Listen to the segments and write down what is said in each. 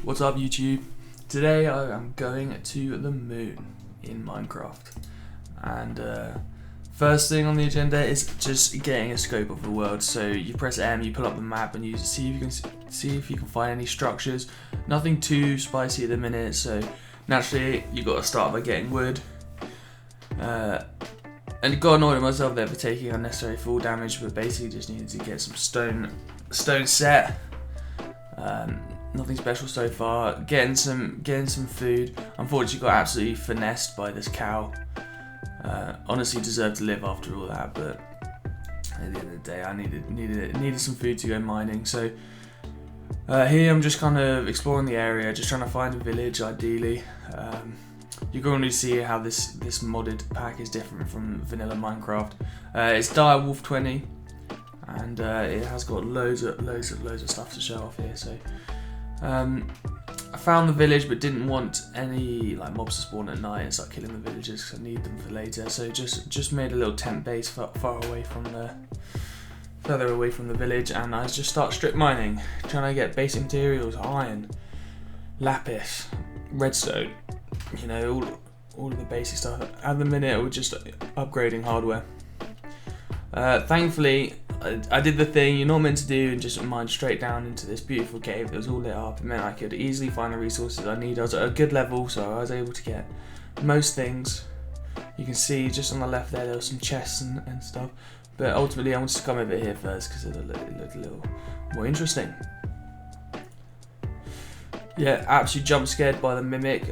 What's up YouTube? Today I am going to the moon in Minecraft, and first thing on the agenda is just getting a scope of the world. So you press M, you pull up the map and you see if you can find any structures. Nothing too spicy at the minute, so naturally you got to start by getting wood. And got annoyed at myself there for taking unnecessary fall damage, but basically just needed to get some stone set. Nothing special so far. Getting some food. Unfortunately, got absolutely finessed by this cow. Honestly, deserved to live after all that, but at the end of the day, I needed some food to go mining. So here I'm just kind of exploring the area, just trying to find a village, ideally. You can already see how this modded pack is different from vanilla Minecraft. It's Direwolf 20, and it has got loads of stuff to show off here. So I found the village, but didn't want any mobs to spawn at night and start killing the villagers because I need them for later. So just made a little tent base further away from the village, and I just start strip mining, trying to get basic materials: iron, lapis, redstone. You know, all of the basic stuff. At the minute, we're just upgrading hardware. Thankfully, I did the thing you're not meant to do and just mine straight down into this beautiful cave that was all lit up. It meant I could easily find the resources I need. I was at a good level, so I was able to get most things. You can see just on the left there was some chests and stuff. But ultimately, I wanted to come over here first because it looked a little more interesting. Yeah, absolutely jump scared by the mimic.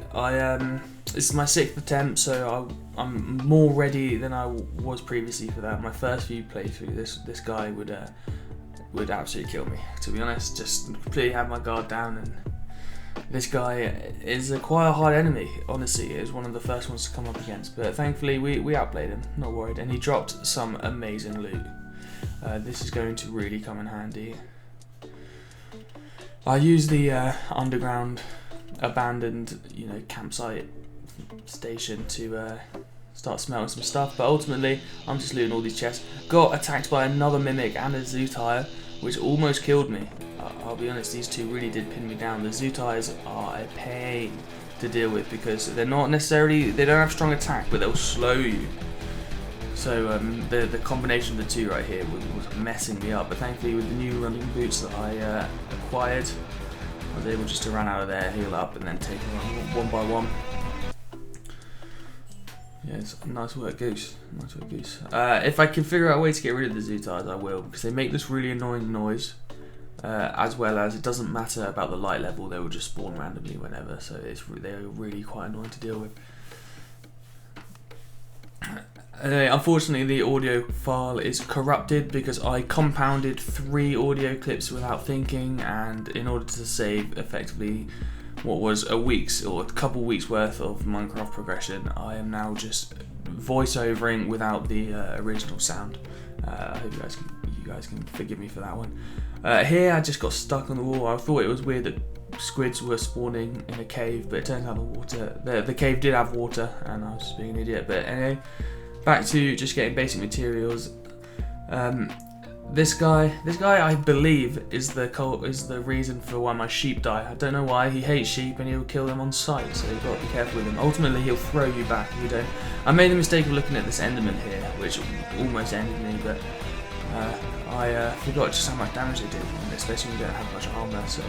This is my 6th attempt, so I'm more ready than I was previously for that. My first few playthroughs, this guy would absolutely kill me. To be honest, just completely had my guard down, and this guy is quite a hard enemy. Honestly, it was one of the first ones to come up against, but thankfully we outplayed him. Not worried, and he dropped some amazing loot. This is going to really come in handy. I use the underground abandoned, campsite station to start smelting some stuff, but ultimately I'm just looting all these chests. Got attacked by another mimic and a zootire, which almost killed me. I'll be honest, these two really did pin me down. The zootires are a pain to deal with because they don't have strong attack, but they'll slow you. So the combination of the two right here was messing me up, but thankfully with the new running boots that I acquired, I was able just to run out of there, heal up, and then take them one by one. Yes, nice work, Goose. Nice work, Goose. If I can figure out a way to get rid of the zootires, I will, because they make this really annoying noise, as well as it doesn't matter about the light level, they will just spawn randomly whenever, so they're really quite annoying to deal with. Unfortunately, the audio file is corrupted because I compounded 3 audio clips without thinking, and in order to save effectively what was a couple weeks worth of Minecraft progression, I am now just voice-overing without the original sound. I hope you guys can forgive me for that one. Here I just got stuck on the wall. I thought it was weird that squids were spawning in a cave, but it turns out the cave did have water, and I was just being an idiot. But anyway, back to just getting basic materials. This guy I believe is the reason for why my sheep die. I don't know why. He hates sheep and he'll kill them on sight, so you've got to be careful with him. Ultimately, he'll throw you back if you don't. I made the mistake of looking at this Enderman here, which almost ended me, but I forgot just how much damage they did, especially when you don't have much armor. So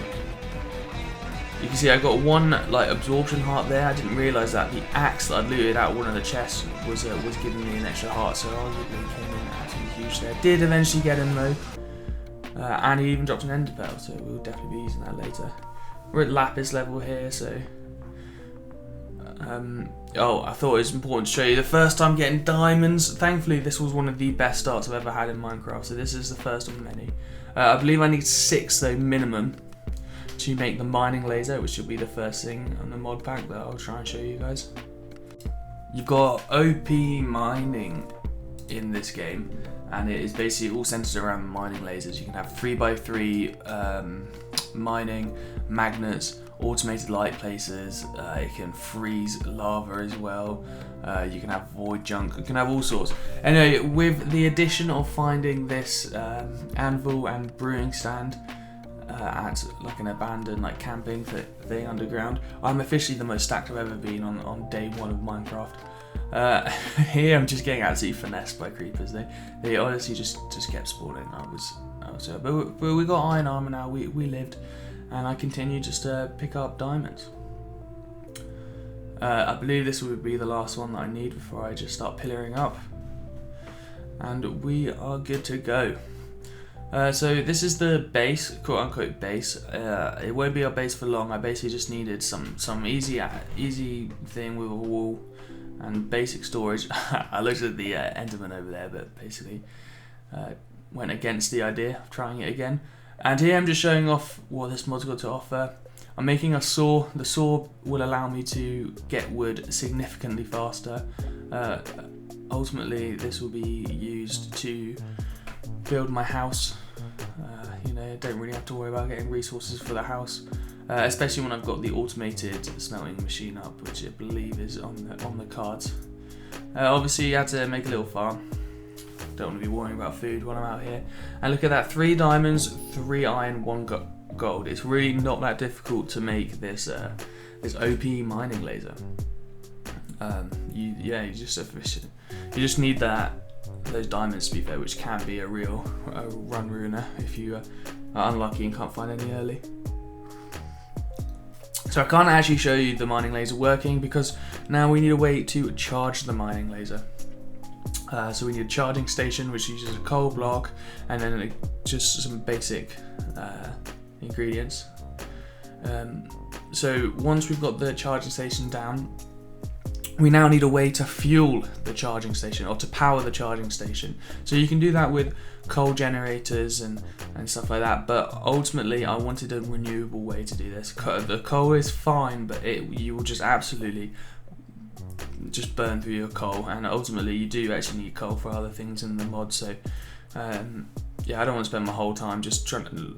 you can see I got one absorption heart there. I didn't realise that the axe that I'd looted out one of the chests was giving me an extra heart, so arguably came in absolutely huge there. Did eventually get him though, and he even dropped an ender pearl, so we'll definitely be using that later. We're at lapis level here, so I thought it was important to show you the first time getting diamonds. Thankfully, this was one of the best starts I've ever had in Minecraft, so this is the first of many. I believe I need 6 though minimum to make the mining laser, which will be the first thing on the mod pack that I'll try and show you guys. You've got OP mining in this game, and it is basically all centered around mining lasers. You can have 3x3 mining, magnets, automated light places, it can freeze lava as well, you can have void junk, you can have all sorts. Anyway, with the addition of finding this anvil and brewing stand, at like an abandoned like camping thing underground. I'm officially the most stacked I've ever been on day one of Minecraft. Here I'm just getting absolutely finessed by creepers. They honestly just kept spawning. But we got iron armor now. We lived, and I continue just to pick up diamonds. I believe this would be the last one that I need before I just start pillaring up, and we are good to go. So this is the base, quote unquote base. It won't be our base for long. I basically just needed some easy thing with a wall and basic storage. I looked at the Enderman over there, but basically went against the idea of trying it again. And here I'm just showing off what this mod's got to offer. I'm making a saw. The saw will allow me to get wood significantly faster. Ultimately, this will be used to build my house. I don't really have to worry about getting resources for the house, especially when I've got the automated smelting machine up, which I believe is on the cards. Obviously, you had to make a little farm. Don't want to be worrying about food while I'm out here. And look at that: 3 diamonds, 3 iron, 1 gold. It's really not that difficult to make this OP mining laser. You just need those diamonds, to be fair, which can be a run ruiner if you are unlucky and can't find any early. So I can't actually show you the mining laser working because now we need a way to charge the mining laser. So we need a charging station which uses a coal block and then just some basic ingredients. So once we've got the charging station down, we now need a way to fuel the charging station or to power the charging station. So you can do that with coal generators and stuff like that, but ultimately I wanted a renewable way to do this. The coal is fine, but you will just absolutely just burn through your coal, and ultimately you do actually need coal for other things in the mod. So I don't want to spend my whole time just trying to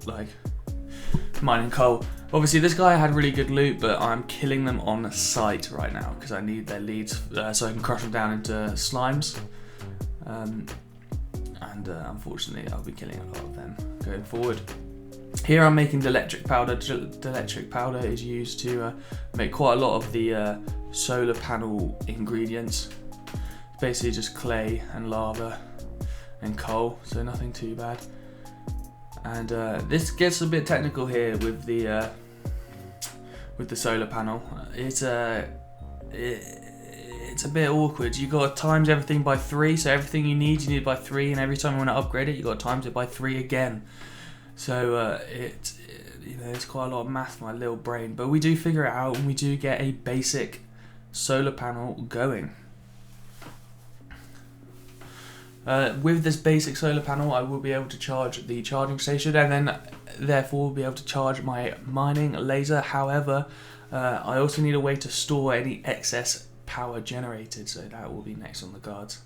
mining coal. Obviously this guy had really good loot, but I'm killing them on sight right now because I need their leads so I can crush them down into slimes, and unfortunately I'll be killing a lot of them going forward. Here I'm making dielectric powder. Dielectric powder is used to make quite a lot of the solar panel ingredients. It's basically just clay and lava and coal, so nothing too bad. And this gets a bit technical here with the solar panel. It's a bit awkward. You got to times everything by 3, so everything you need by 3, and every time you want to upgrade it, you got to times it by 3 again. So it's quite a lot of math for my little brain, but we do figure it out, and we do get a basic solar panel going. With this basic solar panel, I will be able to charge the charging station, and then therefore will be able to charge my mining laser. However, I also need a way to store any excess power generated, so that will be next on the cards.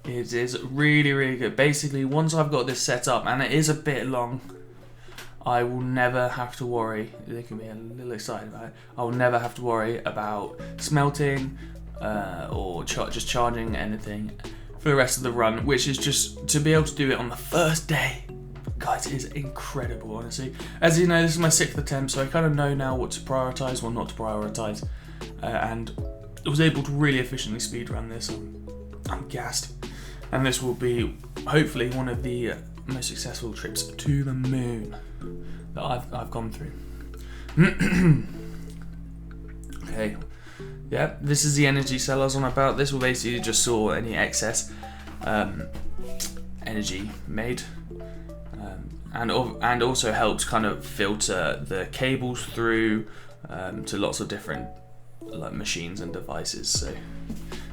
It is really, really good. Basically, once I've got this set up, and it is a bit long, I will never have to worry. They can be a little excited about it. I will never have to worry about smelting or just charging anything for the rest of the run, which is just to be able to do it on the first day. Guys, it is incredible, honestly. As you know, this is my 6th attempt, so I kind of know now what to prioritise, what not to prioritise, and I was able to really efficiently speedrun this. I'm gassed, and this will be hopefully one of the most successful trips to the moon that I've gone through. Okay. Yeah, this is the energy cell I was on about. This will basically just store any excess energy made, and also helps kind of filter the cables through to lots of different machines and devices. So,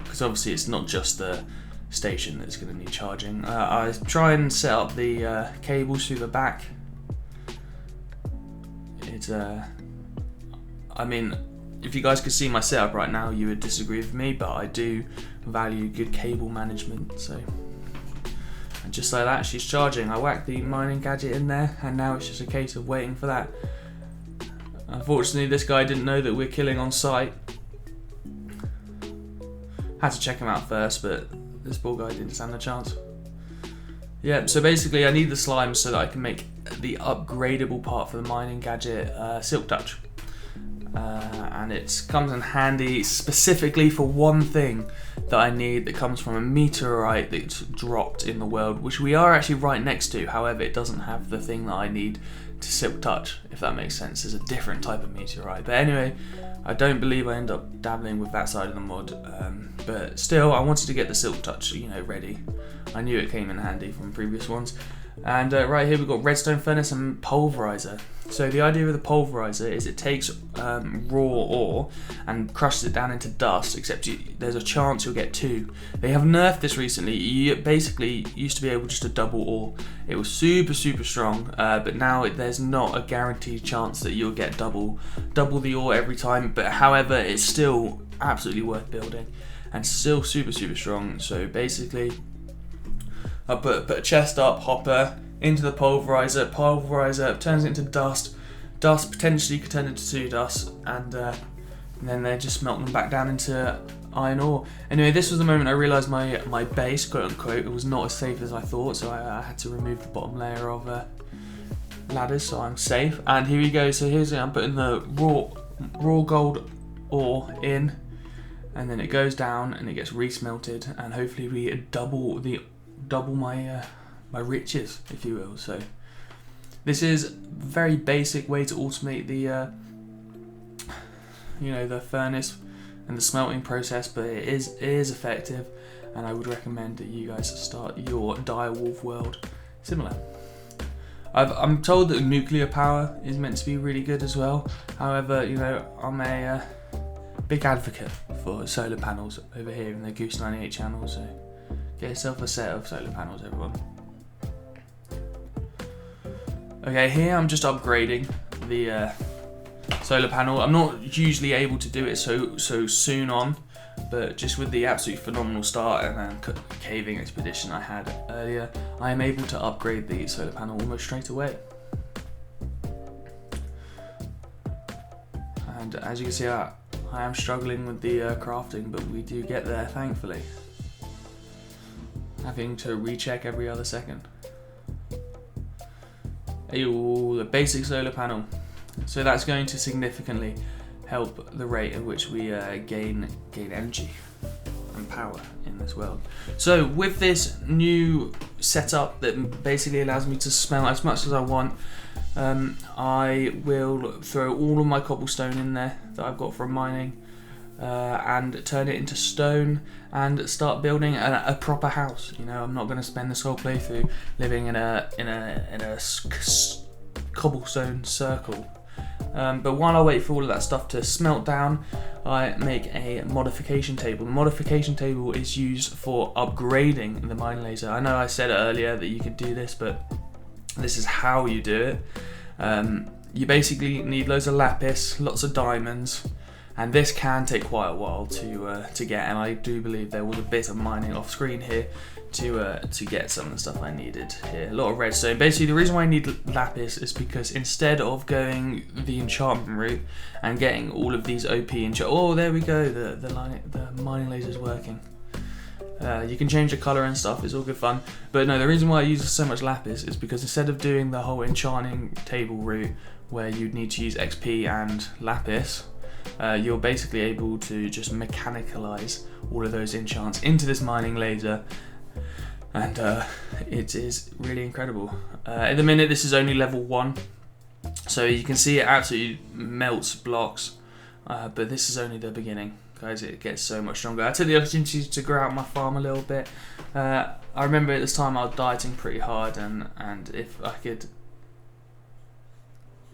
because obviously it's not just the station that's going to need charging. I try and set up the cables through the back. If you guys could see my setup right now, you would disagree with me, but I do value good cable management. So, and just like that, she's charging. I whacked the mining gadget in there, and now it's just a case of waiting for that. Unfortunately, this guy didn't know that we're killing on site. Had to check him out first, but this poor guy didn't stand a chance. Yeah, so basically I need the slime so that I can make the upgradable part for the mining gadget, Silk Touch. And it comes in handy specifically for one thing that I need that comes from a meteorite that's dropped in the world, which we are actually right next to. However, it doesn't have the thing that I need to Silk Touch, if that makes sense. It's a different type of meteorite. But anyway, I don't believe I end up dabbling with that side of the mod. But still, I wanted to get the Silk Touch, ready. I knew it came in handy from previous ones. And right here we've got redstone furnace and pulverizer. So the idea of the pulverizer is it takes raw ore and crushes it down into dust, except there's a chance you'll get two. They have nerfed this recently. You basically used to be able just to double ore. It was super strong, but now there's not a guaranteed chance that you'll get double the ore every time. But however, it's still absolutely worth building and still super strong. So basically, I put a chest up, hopper, into the pulverizer turns it into dust potentially could turn into 2 dust, and then they just melt them back down into iron ore. Anyway, this was the moment I realised my base, quote unquote, it was not as safe as I thought, so I had to remove the bottom layer of ladders so I'm safe. And here we go, so I'm putting the raw gold ore in, and then it goes down and it gets re-smelted, and hopefully we double my riches, if you will. So this is a very basic way to automate the the furnace and the smelting process, but it is effective, and I would recommend that you guys start your Direwolf world similar. I'm told that nuclear power is meant to be really good as well. However, I'm a big advocate for solar panels over here in the Goose 98 channel, so get yourself a set of solar panels, everyone. Okay, here I'm just upgrading the solar panel. I'm not usually able to do it so soon on, but just with the absolute phenomenal start and caving expedition I had earlier, I am able to upgrade the solar panel almost straight away. And as you can see, I am struggling with the crafting, but we do get there, thankfully. Having to recheck every other second. The basic solar panel. So that's going to significantly help the rate at which we gain energy and power in this world. So with this new setup that basically allows me to smelt as much as I want, I will throw all of my cobblestone in there that I've got from mining, and turn it into stone and start building a proper house. I'm not going to spend this whole playthrough living in a cobblestone circle. But while I wait for all of that stuff to smelt down, I make a modification table. The modification table is used for upgrading the mine laser. I know I said earlier that you could do this, but this is how you do it. You basically need loads of lapis, lots of diamonds, and this can take quite a while to get, and I do believe there was a bit of mining off screen here to get some of the stuff I needed here. A lot of redstone. Basically, the reason why I need lapis is because instead of going the enchantment route and getting all of these OP oh, there we go, the mining laser's working. You can change the colour and stuff, it's all good fun. But no, the reason why I use so much lapis is because instead of doing the whole enchanting table route where you'd need to use XP and lapis, you're basically able to just mechanicalize all of those enchants into this mining laser, and it is really incredible. At the minute this is only level 1, so you can see it absolutely melts blocks, but this is only the beginning, guys. It gets so much stronger. I took the opportunity to grow out my farm a little bit. I remember at this time I was dieting pretty hard, and if I could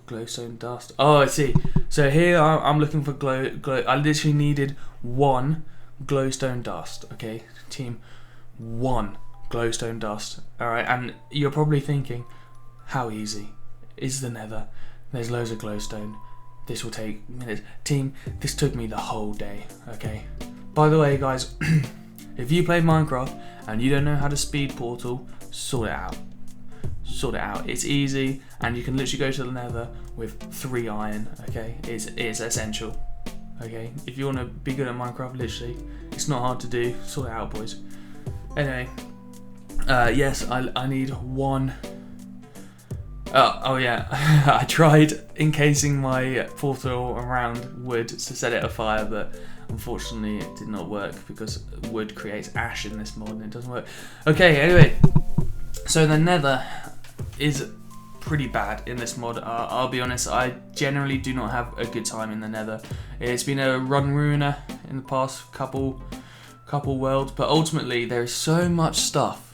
glowstone dust. Oh, I see. So here I'm looking for glow. I literally needed 1 glowstone dust. Okay, team, 1 glowstone dust. All right, and you're probably thinking, how easy is the Nether? There's loads of glowstone. This will take minutes. Team, this took me the whole day. Okay. By the way, guys, if you play Minecraft and you don't know how to speed portal, sort it out. Sort it out. It's easy, and you can literally go to the Nether with 3 iron. Okay, it's essential. Okay, if you want to be good at Minecraft, literally, it's not hard to do. Sort it out, boys. Anyway, Yes, I need one. Oh yeah, I tried encasing my portal around wood to set it afire, but unfortunately it did not work because wood creates ash in this mod and it doesn't work. Okay, anyway, so the nether is pretty bad in this mod. I'll be honest, I generally do not have a good time in the nether. It's been a run ruiner in the past couple worlds, but ultimately there is so much stuff.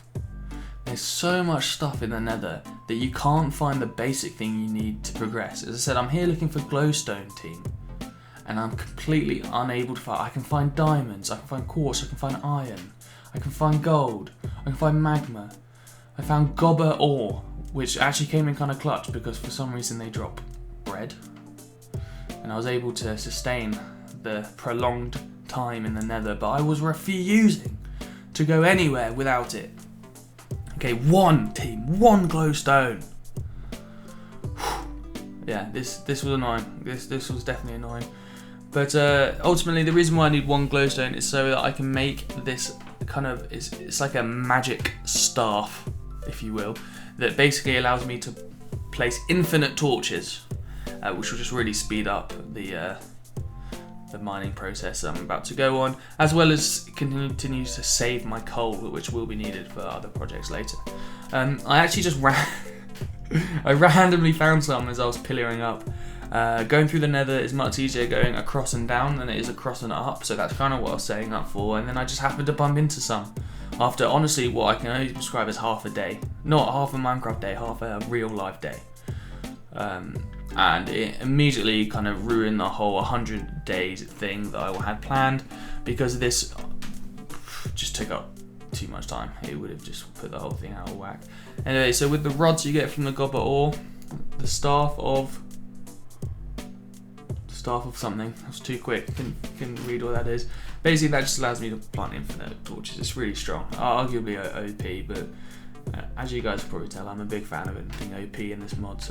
There's so much stuff in the nether that you can't find the basic thing you need to progress. As I said, I'm here looking for glowstone, team, and I'm completely unable to find. I can find diamonds, I can find quartz, I can find iron, I can find gold, I can find magma. I found gobber ore, which actually came in kind of clutch because for some reason they drop bread, and I was able to sustain the prolonged time in the nether, but I was refusing to go anywhere without it. Okay, one glowstone. Yeah, this was annoying. This was definitely annoying. But ultimately, the reason why I need one glowstone is so that I can make this kind of it's like a magic staff, if you will, that basically allows me to place infinite torches, which will just really speed up the mining process I'm about to go on, as well as continue to save my coal, which will be needed for other projects later. I actually just I randomly found some as I was pillaring up. Going through the nether is much easier going across and down than it is across and up, so that's kind of what I was setting up for, and then I just happened to bump into some after honestly what I can only describe as half a day. Not half a Minecraft day, half a real life day. And it immediately kind of ruined the whole 100 days thing that I had planned, because this just took up too much time. It would have just put the whole thing out of whack. Anyway, so with the rods you get from the gobber ore, the staff of something. That was too quick. Couldn't read what that is. Basically, that just allows me to plant infinite torches. It's really strong. Arguably OP, but as you guys can probably tell, I'm a big fan of anything OP in this mod.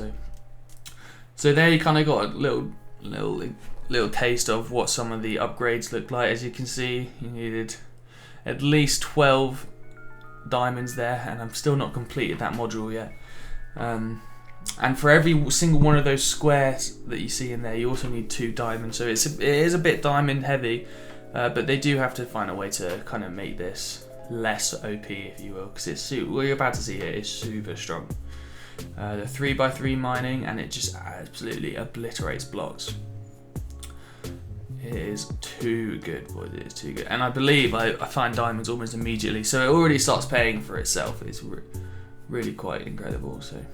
So there you kind of got a little taste of what some of the upgrades look like. As you can see, you needed at least 12 diamonds there, and I've still not completed that module yet. And for every single one of those squares that you see in there, you also need 2 diamonds. So it is a bit diamond heavy, but they do have to find a way to kind of make this less OP, if you will, because what you're about to see here is super strong. The 3x3 mining, and it just absolutely obliterates blocks. It is too good, boys. It is too good, and I believe I find diamonds almost immediately, so it already starts paying for itself. It's really quite incredible. So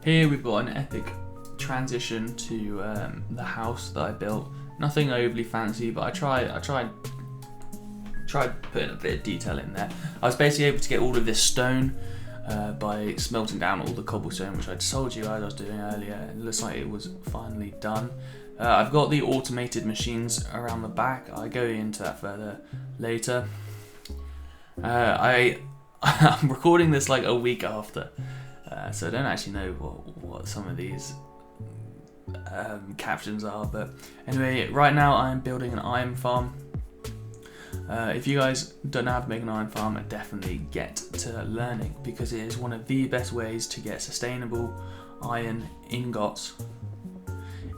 here we've got an epic transition to the house that I built. Nothing overly fancy, but I tried putting a bit of detail in there. I was basically able to get all of this stone by smelting down all the cobblestone, which I told you guys I was doing earlier. It looks like it was finally done. I've got the automated machines around the back. I go into that further later. I'm recording this like a week after, so I don't actually know what some of these captions are, but anyway, right now I'm building an iron farm. If you guys don't know how to make an iron farm, definitely get to learning, because it is one of the best ways to get sustainable iron ingots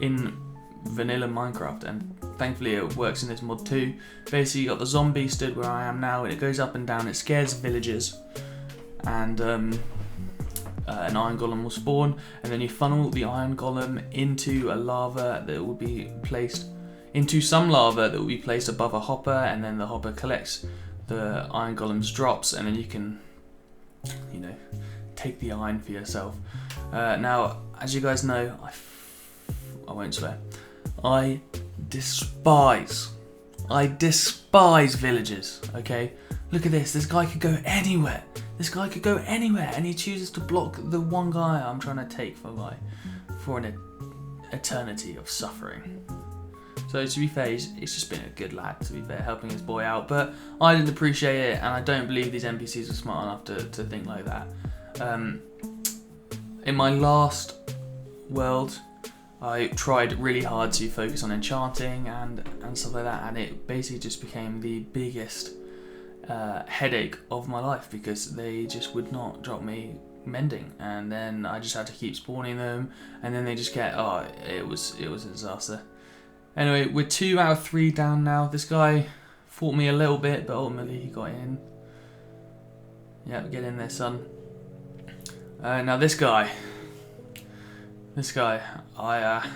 in vanilla Minecraft, and thankfully it works in this mod too. Basically, you got the zombie stood where I am now, and it goes up and down, it scares villagers, and an iron golem will spawn, and then you funnel the iron golem into a lava that will be placed into some lava that will be placed above a hopper, and then the hopper collects the iron golem's drops, and then you can, take the iron for yourself. Now, as you guys know, I won't swear, I despise villagers, okay? Look at this guy could go anywhere. And he chooses to block the one guy I'm trying to take for an eternity of suffering. So to be fair, he's just been a good lad, to be fair, helping his boy out. But I didn't appreciate it, and I don't believe these NPCs are smart enough to think like that. In my last world, I tried really hard to focus on enchanting and stuff like that, and it basically just became the biggest headache of my life because they just would not drop me mending, and then I just had to keep spawning them, and then they just get it was a disaster. Anyway, we're 2 out of 3 down now. This guy fought me a little bit, but ultimately he got in. Yeah, get in there, son. Now this guy, I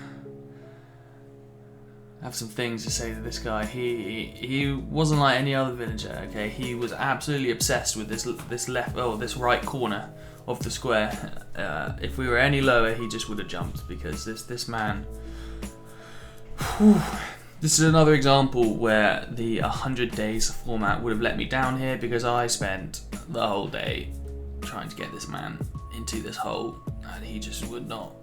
have some things to say to this guy. He wasn't like any other villager. Okay, he was absolutely obsessed with this right corner of the square. If we were any lower, he just would have jumped because this man. Whew, this is another example where the 100 days format would have let me down here because I spent the whole day trying to get this man into this hole and he just would not.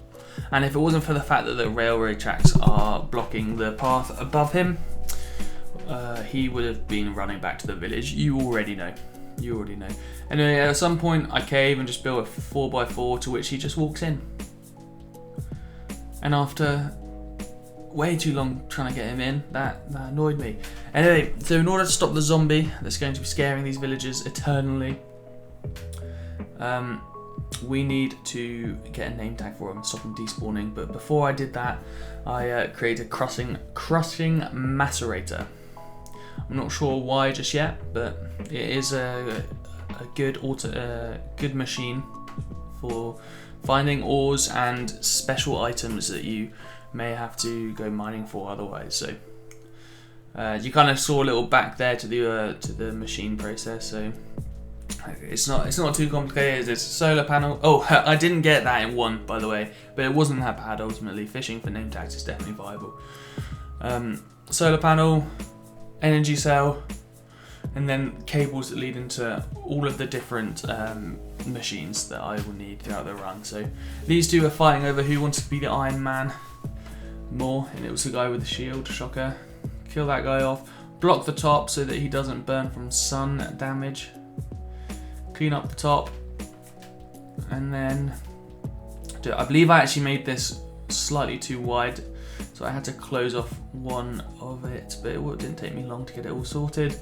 And if it wasn't for the fact that the railway tracks are blocking the path above him, he would have been running back to the village. You already know. Anyway, at some point I cave and just build a 4x4 to which he just walks in. And after way too long trying to get him in, that annoyed me. Anyway, so in order to stop the zombie that's going to be scaring these villagers eternally, we need to get a name tag for him and stop him despawning. But before I did that, I created crushing macerator. I'm not sure why just yet, but it is a good machine for finding ores and special items that you may have to go mining for otherwise. So you kind of saw a little back there to the machine process. So it's not too complicated. It's a solar panel. Oh, I didn't get that in 1, by the way, but it wasn't that bad ultimately. Fishing for name tags is definitely viable. Solar panel, energy cell, and then cables that lead into all of the different machines that I will need throughout the run. So these two are fighting over who wants to be the Iron Man more, and it was the guy with the shield. Shocker. Kill that guy off. Block the top so that he doesn't burn from sun damage. Clean up the top, and then I believe I actually made this slightly too wide, so I had to close off one of it, but it didn't take me long to get it all sorted.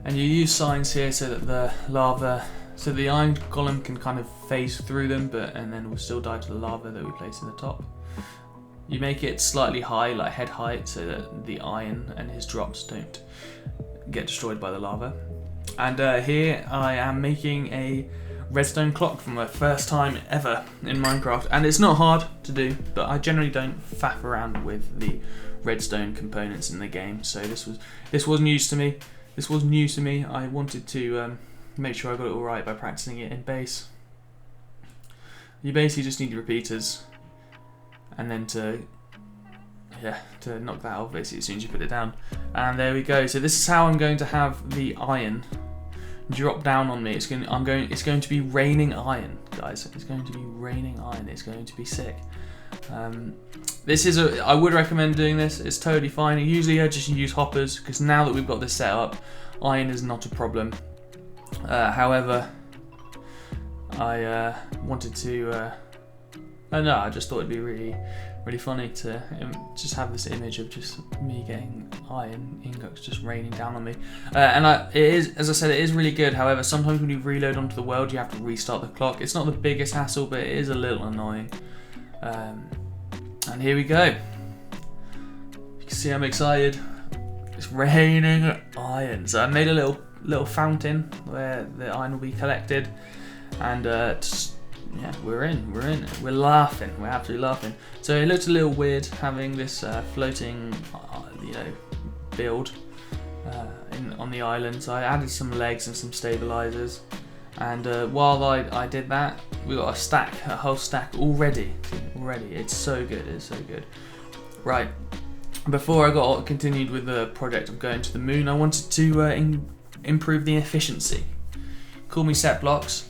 And you use signs here so that the iron golem can kind of phase through them, and then will still die to the lava that we place in the top. You make it slightly high, like head height, so that the iron and his drops don't get destroyed by the lava. And here I am making a redstone clock for my first time ever in Minecraft, and it's not hard to do, but I generally don't faff around with the redstone components in the game, so this was news to me. I wanted to make sure I got it all right by practicing it in base. You basically just need repeaters, and then to knock that off basically as soon as you put it down. And there we go. So this is how I'm going to have the iron drop down on me. It's going to be raining iron, guys. It's going to be raining iron. It's going to be sick. I would recommend doing this. It's totally fine. Usually I just use hoppers because now that we've got this set up, iron is not a problem. However, I wanted to. I just thought it'd be really funny to just have this image of just me getting iron ingots just raining down on me. It is, as I said, it is really good. However, sometimes when you reload onto the world, you have to restart the clock. It's not the biggest hassle, but it is a little annoying. And here we go. You can see I'm excited. It's raining iron. So I made a little fountain where the iron will be collected, and we're in. We're laughing. We're absolutely laughing. So it looked a little weird having this floating, build on the island. So I added some legs and some stabilizers. And while I did that, we got a whole stack already. It's so good. It's so good. Right. Before I continued with the project of going to the moon, I wanted to improve the efficiency. Call me set blocks.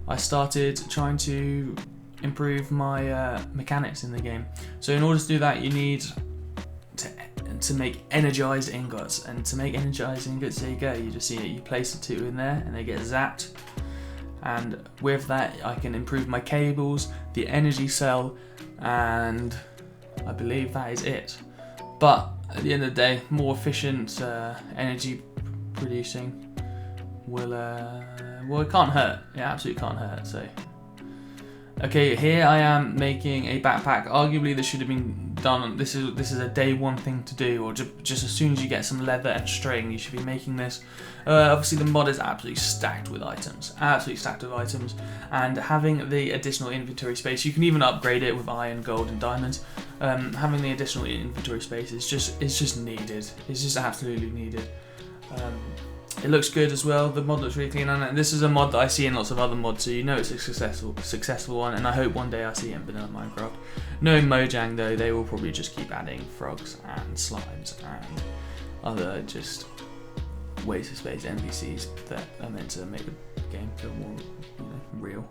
I started trying to improve my mechanics in the game. So in order to do that, you need to make energized ingots, and to make energized ingots, there you go. You just see it. You place the two in there, and they get zapped. And with that, I can improve my cables, the energy cell, and I believe that is it. But at the end of the day, more efficient energy producing will, well, it can't hurt. It absolutely can't hurt, so. Okay, here I am making a backpack. Arguably this should have been done, this is a day one thing to do, or just as soon as you get some leather and string, you should be making this. Obviously the mod is absolutely stacked with items, and having the additional inventory space, you can even upgrade it with iron, gold and diamonds. Having the additional inventory space is just needed. It's just absolutely needed. It looks good as well. The mod looks really clean on it. And this is a mod that I see in lots of other mods, so you know it's a successful one. And I hope one day I see it in Vanilla Minecraft. Knowing Mojang though, they will probably just keep adding frogs and slimes and other just waste of space NPCs that are meant to make the game feel more, real.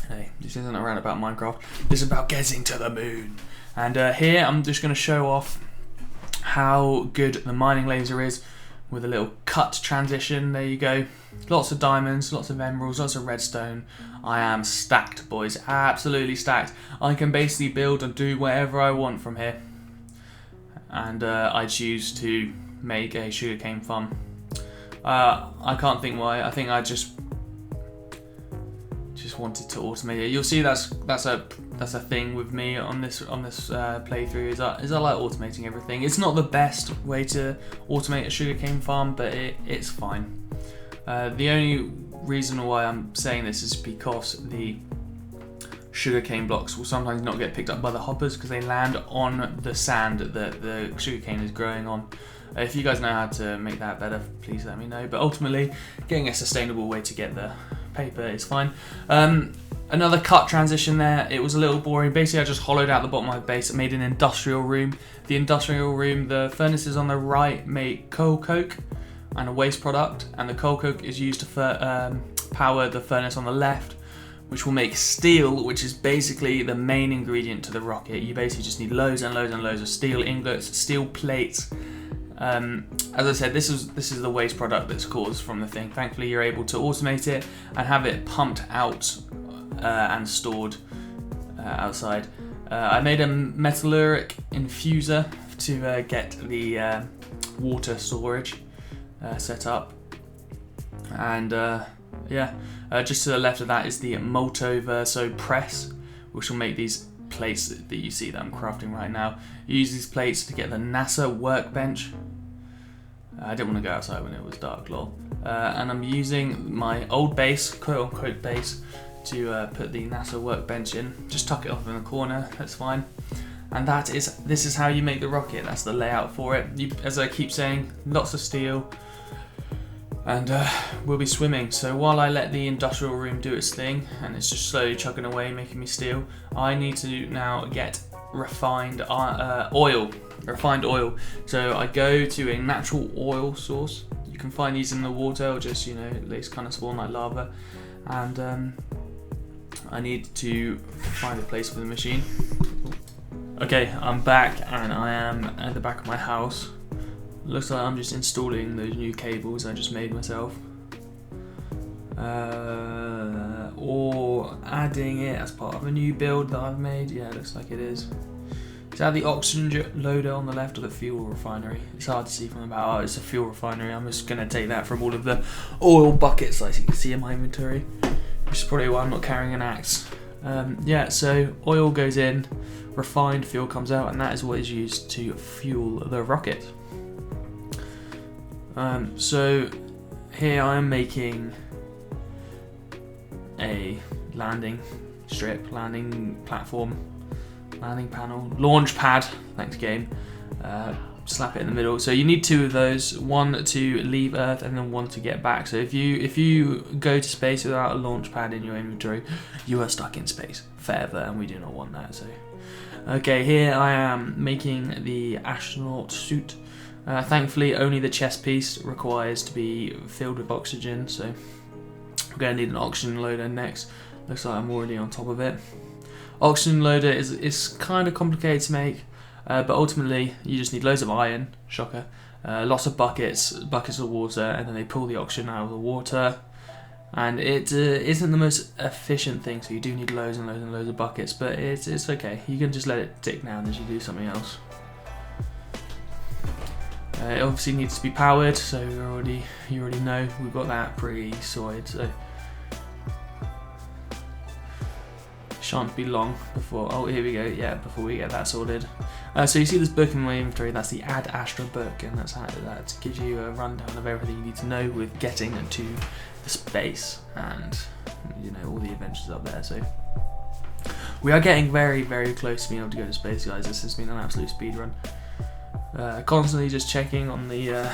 Hey, this isn't around about Minecraft. This is about getting to the moon. And here I'm just going to show off how good the mining laser is with a little cut transition. There you go. Lots of diamonds, lots of emeralds, lots of redstone. I am stacked, boys. Absolutely stacked. I can basically build and do whatever I want from here. And I choose to make a sugarcane farm. I can't think why. I think I just wanted to automate it. You'll see that's a thing with me on this playthrough is I like automating everything. It's not the best way to automate a sugarcane farm, but it's fine. The only reason why I'm saying this is because the sugarcane blocks will sometimes not get picked up by the hoppers because they land on the sand that the sugarcane is growing on. If you guys know how to make that better, please let me know. But ultimately, getting a sustainable way to get the paper is fine. Another cut transition there. It was a little boring. Basically, I just hollowed out the bottom of my base and made an industrial room. The industrial room, the furnaces on the right make coal coke and a waste product, and the coal coke is used to power the furnace on the left, which will make steel, which is basically the main ingredient to the rocket. You basically just need loads and loads and loads of steel ingots, steel plates. As I said, this is the waste product that's caused from the thing. Thankfully, you're able to automate it and have it pumped out and stored outside. I made a metallurgic infuser to get the water storage set up, and just to the left of that is the Multoverso press, which will make these plates that you see that I'm crafting right now. You use these plates to get the NASA workbench. I didn't want to go outside when it was dark, lol. And I'm using my old base, quote-unquote base, to put the NASA workbench in. Just tuck it off in the corner, that's fine. And this is how you make the rocket. That's the layout for it. As I keep saying, lots of steel, and we'll be swimming. So while I let the industrial room do its thing, and it's just slowly chugging away, making me steel, I need to now get refined oil. So I go to a natural oil source. You can find these in the water, or just they kind of spawn like lava. And I need to find a place for the machine. Okay, I'm back, and I am at the back of my house. Looks like I'm just installing those new cables I just made myself. Or adding it as part of a new build that I've made. Yeah, it looks like it is. Is that the oxygen loader on the left, or the fuel refinery? It's hard to see from about. Oh, it's a fuel refinery. I'm just going to take that from all of the oil buckets like you can see in my inventory, which is probably why I'm not carrying an axe. So oil goes in, refined fuel comes out, and that is what is used to fuel the rocket. So here I am making a landing strip, landing platform, landing panel, launch pad, thanks game. Slap it in the middle. So you need two of those, one to leave Earth and then one to get back. So if you go to space without a launch pad in your inventory, you are stuck in space forever, and we do not want that. So okay, here I am making the astronaut suit. Thankfully, only the chest piece requires to be filled with oxygen, so we're going to need an oxygen loader next. Looks like I'm already on top of it. Oxygen loader is kind of complicated to make, but ultimately you just need loads of iron, shocker, lots of buckets of water, and then they pull the oxygen out of the water. And it isn't the most efficient thing, so you do need loads and loads and loads of buckets, but it's okay. You can just let it tick down as you do something else. It obviously needs to be powered, so you already know we've got that pretty sorted. So shan't be long before. Oh, here we go. Yeah, before we get that sorted. So you see this book in my inventory. That's the Ad Astra book, and that gives you a rundown of everything you need to know with getting to the space, and all the adventures up there. So we are getting very, very close to being able to go to space, guys. This has been an absolute speed run. Constantly just checking on the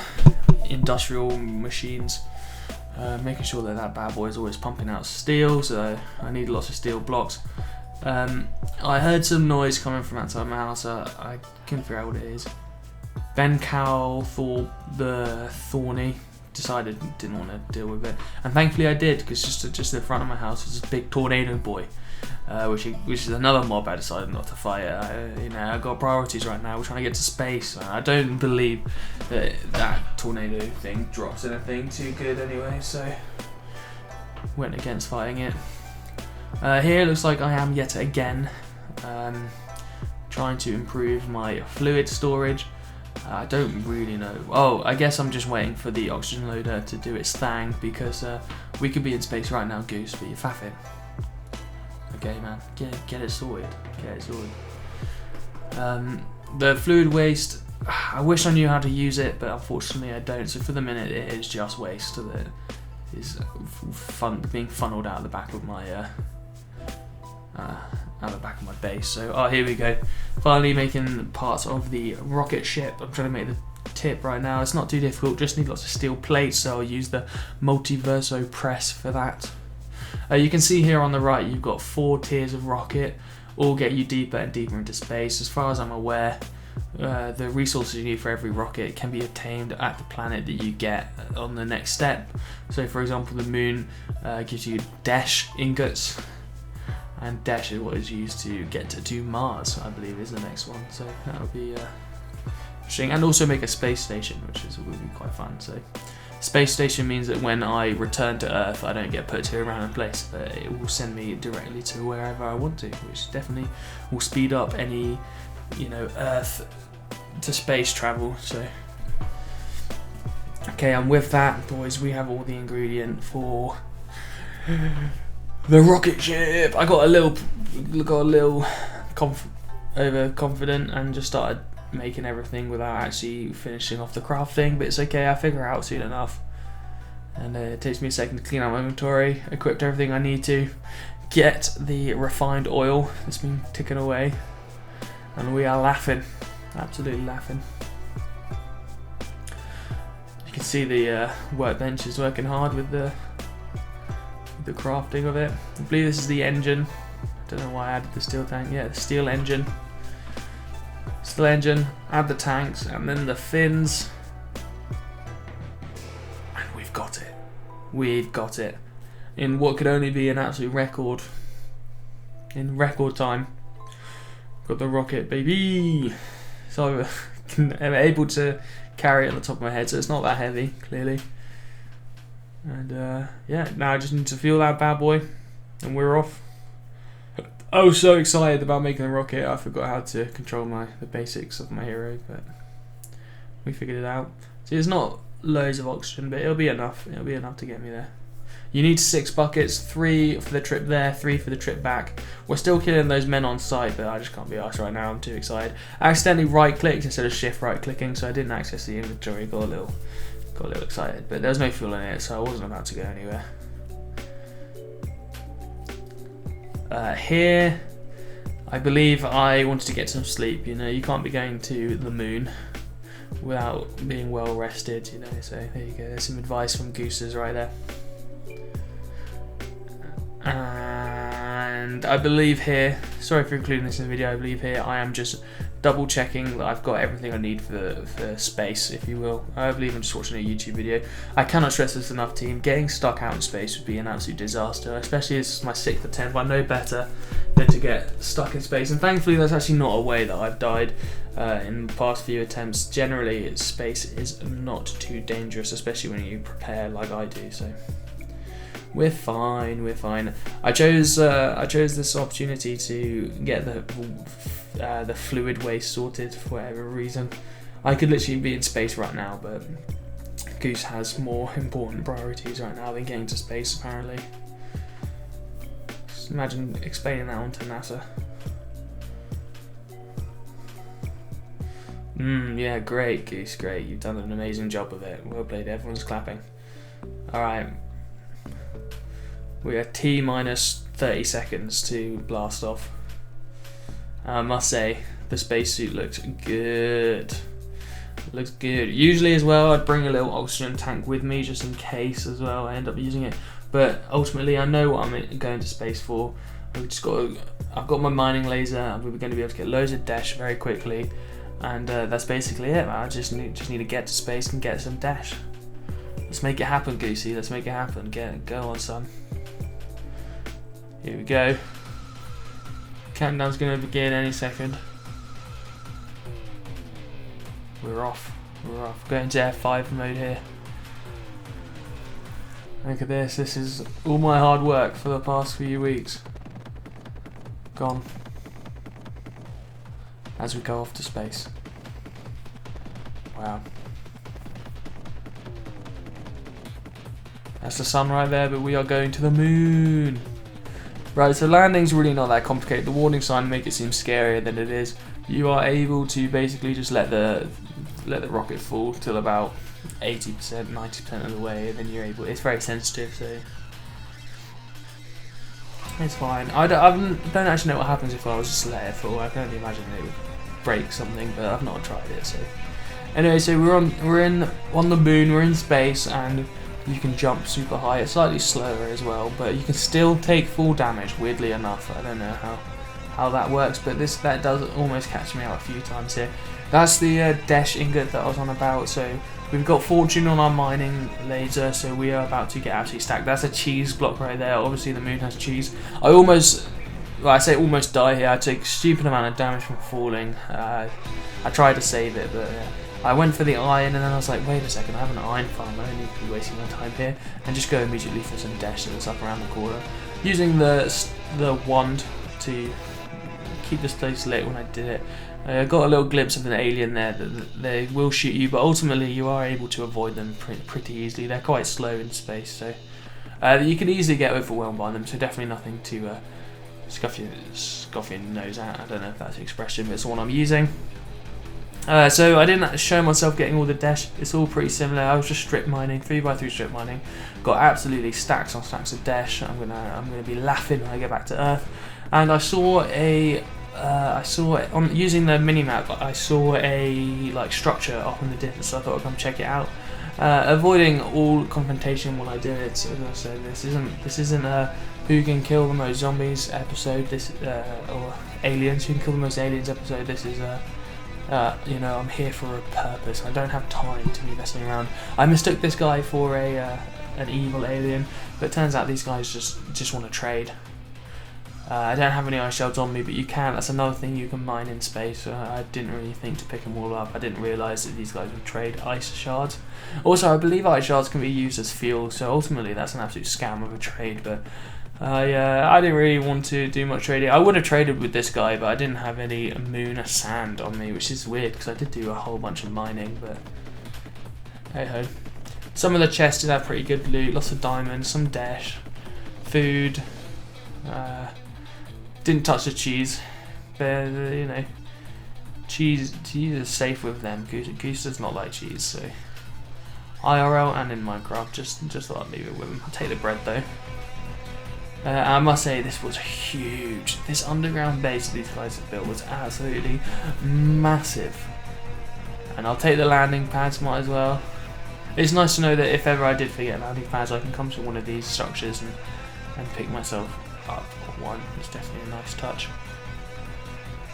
industrial machines, making sure that bad boy is always pumping out steel, so I need lots of steel blocks. I heard some noise coming from outside my house. I couldn't figure out what it is. Ben Cowell thought the Thorny didn't want to deal with it, and thankfully I did, because just in front of my house was this big tornado boy. Which is another mob I decided not to fight. I've got priorities right now. We're trying to get to space. I don't believe that tornado thing drops anything too good anyway, so went against fighting it. Here it looks like I am yet again trying to improve my fluid storage. I don't really know. Oh, I guess I'm just waiting for the oxygen loader to do its thing, because we could be in space right now, Goose, but you're faffing. Okay, man, get it sorted. Get it sorted. The fluid waste, I wish I knew how to use it, but unfortunately I don't. So for the minute, it is just waste that is being funneled out the back of my base. So here we go. Finally making parts of the rocket ship. I'm trying to make the tip right now. It's not too difficult. Just need lots of steel plates. So I'll use the Multiverso press for that. You can see here on the right you've got 4 tiers of rocket, all get you deeper and deeper into space. As far as I'm aware, the resources you need for every rocket can be obtained at the planet that you get on the next step. So for example, the moon gives you Desh ingots, and Desh is what is used to get to Mars, I believe is the next one. So that would be interesting, and also make a space station, which would be quite fun. So space station means that when I return to Earth, I don't get put to a random place, but it will send me directly to wherever I want to, which definitely will speed up any, Earth to space travel. So, okay, and with that, boys, we have all the ingredient for the rocket ship. I got a little overconfident and just started making everything without actually finishing off the crafting, but it's okay, I figure it out soon enough. And it takes me a second to clean out my inventory, equipped everything I need to, get the refined oil that's been ticking away, and we are laughing, absolutely laughing. You can see the workbench is working hard with the crafting of it. I believe this is the engine. I don't know why I added the steel tank. Yeah, the steel engine. Add the tanks, and then the fins, and we've got it. We've got it in what could only be an absolute record. In record time, got the rocket, baby. So I'm able to carry it on the top of my head, so it's not that heavy, clearly. And yeah, now I just need to fuel that bad boy, and we're off. I was so excited about making the rocket, I forgot how to control the basics of my hero, but we figured it out. See, there's not loads of oxygen, but it'll be enough. It'll be enough to get me there. You need 6 buckets, 3 for the trip there, 3 for the trip back. We're still killing those men on site, but I just can't be arsed right now. I'm too excited. I accidentally right-clicked instead of shift right-clicking, so I didn't access the inventory. Got a little excited, but there was no fuel in it, so I wasn't about to go anywhere. Here, I believe I wanted to get some sleep. You can't be going to the moon without being well rested. So there you go. There's some advice from Gooses right there. And I believe here, sorry for including this in the video, I believe here I am just double checking that I've got everything I need for space, if you will. I believe I'm just watching a YouTube video. I cannot stress this enough, team. Getting stuck out in space would be an absolute disaster, especially as it's my 6th attempt. I know better than to get stuck in space, and thankfully that's actually not a way that I've died in the past few attempts. Generally, space is not too dangerous, especially when you prepare like I do, so we're fine, we're fine. I chose this opportunity to get the fluid waste sorted for whatever reason. I could literally be in space right now, but Goose has more important priorities right now than getting to space, apparently. Just imagine explaining that onto NASA. Yeah, great, Goose, great. You've done an amazing job of it. Well played, everyone's clapping. Alright. We are T minus 30 seconds to blast off. I must say, the spacesuit looks good. Looks good. Usually as well, I'd bring a little oxygen tank with me just in case as well. I end up using it. But ultimately, I know what I'm going to space for. I've got my mining laser. We're going to be able to get loads of dash very quickly. And that's basically it. I just need to get to space and get some dash. Let's make it happen, Goosey. Let's make it happen. Go on, son. Here we go. Countdown's going to begin any second. We're off. Going to F5 mode here. Look at this. This is all my hard work for the past few weeks gone. As we go off to space. Wow. That's the sun right there, but we are going to the moon. Right, so landing's really not that complicated. The warning sign make it seem scarier than it is. You are able to basically just let the rocket fall till about 80%, 90% of the way, and then you're able. It's very sensitive, so it's fine. I don't actually know what happens if I was just to let it fall. I can only imagine it would break something, but I've not tried it. So anyway, so we're on the moon. We're in space, and you can jump super high. It's slightly slower as well, but you can still take full damage. Weirdly enough, I don't know how that works, but that does almost catch me out a few times here. That's the Dash ingot that I was on about. So we've got fortune on our mining laser, so we are about to get absolutely stacked. That's a cheese block right there. Obviously the moon has cheese. I say almost die here. I took a stupid amount of damage from falling. I tried to save it, but I went for the iron, and then I was like, wait a second, I have an iron farm. I don't need to be wasting my time here, and just go immediately for some dash that's up around the corner. Using the wand to keep this place lit when I did it. I got a little glimpse of an alien there that they will shoot you, but ultimately you are able to avoid them pretty easily. They're quite slow in space, so you can easily get overwhelmed by them, so definitely nothing to scuff your nose at. I don't know if that's the expression, but it's the one I'm using. So I didn't show myself getting all the dash. It's all pretty similar. I was just strip mining, 3x3 strip mining. Got absolutely stacks on stacks of dash. I'm gonna be laughing when I get back to Earth. And I saw on using the mini map. I saw a structure up in the distance, so I thought I'd come check it out. Avoiding all confrontation while I do it. So as I said, this isn't a who can kill the most zombies episode. Or aliens who can kill the most aliens episode. This is I'm here for a purpose. I don't have time to be messing around. I mistook this guy for an evil alien, but it turns out these guys just want to trade. I don't have any ice shards on me, but you can. That's another thing you can mine in space. I didn't really think to pick them all up. I didn't realise that these guys would trade ice shards. Also, I believe ice shards can be used as fuel, so ultimately that's an absolute scam of a trade, but I didn't really want to do much trading. I would have traded with this guy, but I didn't have any moon sand on me, which is weird because I did do a whole bunch of mining, but hey ho. Some of the chests did have pretty good loot, lots of diamonds, some dash, food. Didn't touch the cheese, but cheese is safe with them. Goose does not like cheese, so IRL and in Minecraft, just thought I'd leave it with him. I'll take the bread though. I must say this was huge. This underground base that these guys have built was absolutely massive. And I'll take the landing pads, might as well. It's nice to know that if ever I did forget landing pads, I can come to one of these structures and pick myself up one. It's definitely a nice touch.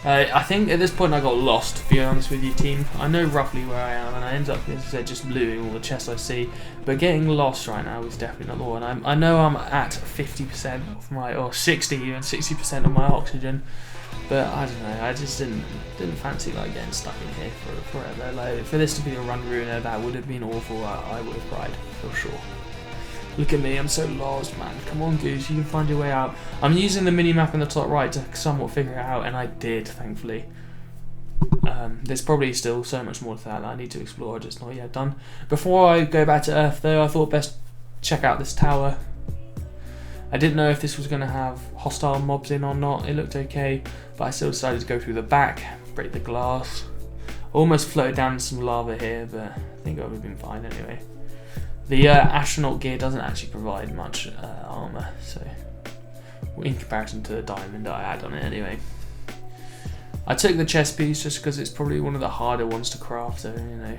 I think at this point I got lost, to be honest with you, team. I know roughly where I am, and I end up, as I said, just looting all the chests I see. But getting lost right now is definitely not the one. I know I'm at 50% of my, or 60, even 60% of my oxygen. But I don't know. I just didn't fancy getting stuck in here forever. For this to be a run ruiner, that would have been awful. I would have cried for sure. Look at me, I'm so lost, man. Come on, Goose, you can find your way out. I'm using the mini-map in the top right to somewhat figure it out, and I did, thankfully. There's probably still so much more to that I need to explore, just not yet done. Before I go back to Earth though, I thought best check out this tower. I didn't know if this was going to have hostile mobs in or not. It looked okay, but I still decided to go through the back, break the glass. Almost floated down some lava here, but I think I would have been fine anyway. The astronaut gear doesn't actually provide much armor, so in comparison to the diamond that I had on it anyway. I took the chest piece just because it's probably one of the harder ones to craft, so you know,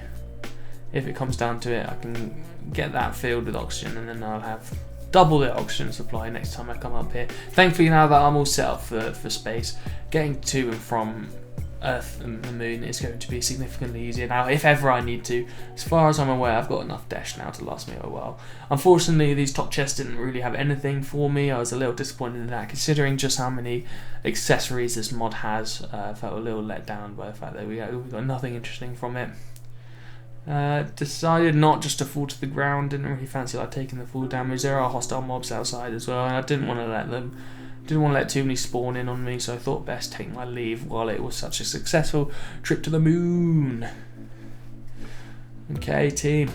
if it comes down to it, I can get that filled with oxygen and then I'll have double the oxygen supply next time I come up here. Thankfully now that I'm all set up for space, getting to and from Earth and the moon is going to be significantly easier now, if ever I need to. As far as I'm aware, I've got enough dash now to last me a while. Unfortunately, these top chests didn't really have anything for me. I was a little disappointed in that, considering just how many accessories this mod has. I felt a little let down by the fact that we got nothing interesting from it. Decided not just to fall to the ground, didn't really fancy like taking the full damage. There are hostile mobs outside as well, and I didn't want to let too many spawn in on me, so I thought best take my leave while it was such a successful trip to the moon. Okay, team.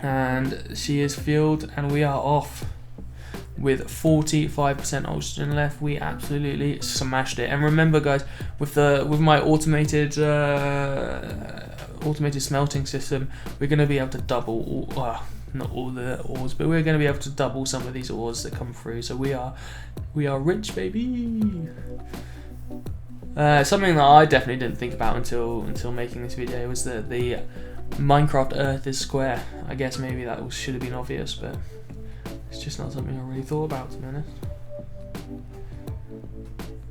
And she is fueled, and we are off. With 45% oxygen left, we absolutely smashed it. And remember, guys, with my automated smelting system, we're going to be able to double not all the ores, but we're going to be able to double some of these ores that come through. So we are rich, baby. Something that I definitely didn't think about until making this video was that the Minecraft Earth is square. I guess maybe that should have been obvious, but it's just not something I really thought about, to be honest.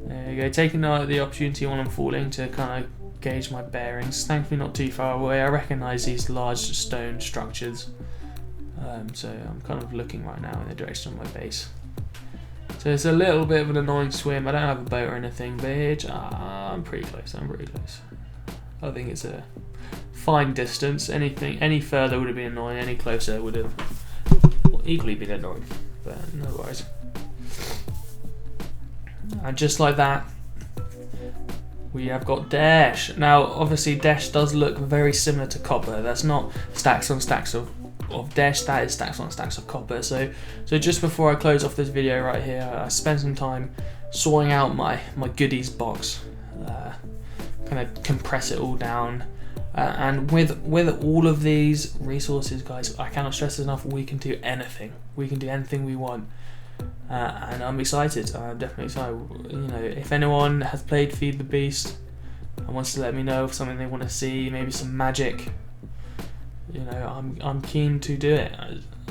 There you go, taking the opportunity when I'm falling to kind of gauge my bearings. Thankfully not too far away. I recognise these large stone structures. So I'm kind of looking right now in the direction of my base. So it's a little bit of an annoying swim. I don't have a boat or anything, but I'm pretty close. I'm pretty close. I think it's a fine distance. Any further would have been annoying. Any closer would have equally been annoying. But no worries. And just like that, we have got dash. Now, obviously, dash does look very similar to copper. That's not stacks on stacks of dash, that is stacks on stacks of copper. So just before I close off this video right here, I spent some time sorting out my goodies box, kind of compress it all down, and with all of these resources, guys, I cannot stress enough, we can do anything. We can do anything we want, and I'm excited. I'm definitely excited. You know, if anyone has played Feed the Beast and wants to let me know of something they want to see, maybe some magic, you know, I'm keen to do it.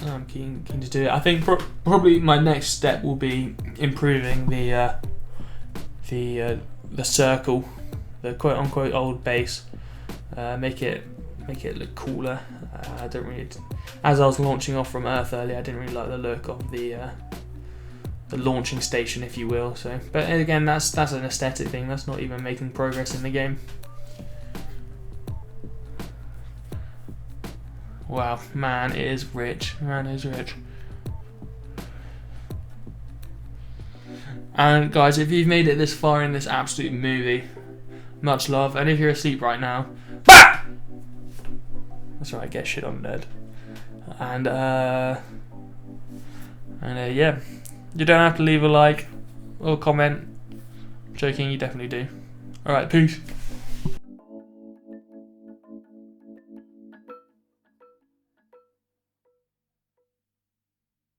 I'm keen to do it. I think probably my next step will be improving the circle, the quote unquote old base. Make it look cooler. I don't really, as I was launching off from Earth earlier, I didn't really like the look of the launching station, if you will. So, but again, that's an aesthetic thing. That's not even making progress in the game. Wow, man is rich. Man is rich. And guys, if you've made it this far in this absolute movie, much love. And if you're asleep right now, bah! That's right, get shit on dead. And yeah, you don't have to leave a like or comment. Joking, you definitely do. All right, peace.